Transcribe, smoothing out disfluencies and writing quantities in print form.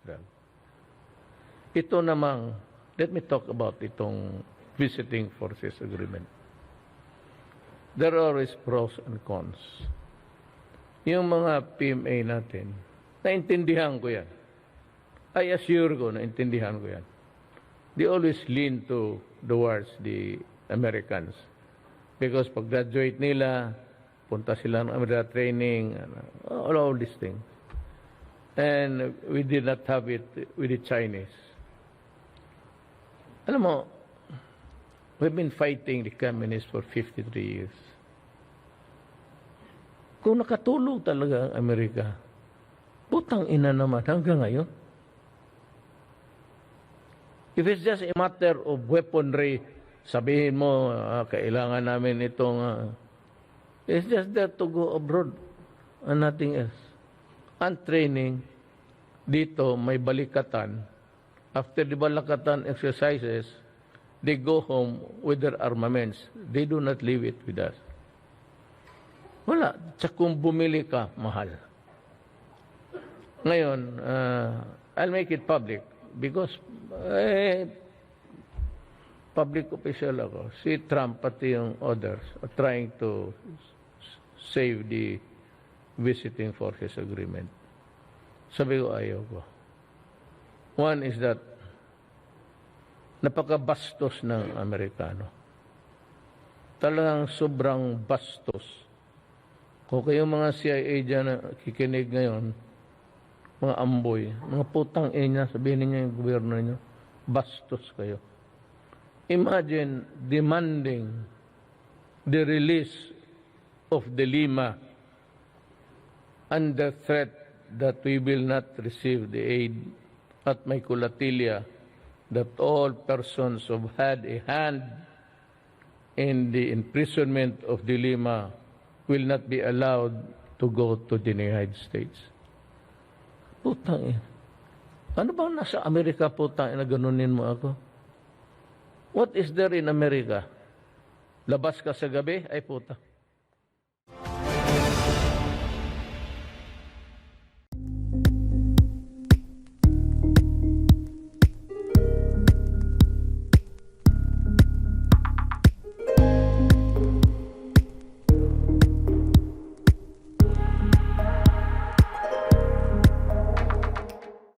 drug. Ito namang, let me talk about itong visiting forces agreement. There are always pros and cons. Yung mga PMA natin, naintindihan ko yan. I assure ko, naintindihan ko yan. They always lean towards the Americans. Because pag graduate nila, punta sila ng America training, all these things. And we did not have it with the Chinese. Alam mo, we've been fighting the communists for 53 years. Kung nakatulog talaga ang Amerika, putang ina naman hanggang ngayon. If it's just a matter of weaponry, sabihin mo, kailangan namin itong, it's just that to go abroad and nothing else. Ang training, dito may balikatan. After the balikatan exercises, they go home with their armaments. They do not leave it with us. Wala. Tsaka kung bumili ka, mahal. Ngayon, I'll make it public because public official ako. Si Trump pati yung others are trying to save the visiting forces agreement. Sabi ko, ayaw ko. One is that napakabastos ng Amerikano. Talagang sobrang bastos. Kung kayong mga CIA dyan na kikinig ngayon, mga amboy, mga putang ina, sabihin niyo yung gobyerno niyo, bastos kayo. Imagine demanding the release of the Lima under threat that we will not receive the aid at may kulatilia, that all persons who had a hand in the imprisonment of the Lima will not be allowed to go to the United States. Putang ina. Ano bang nasa Amerika, putang ina, ganunin mo ako? What is there in America? Labas ka sa gabi, ay puta.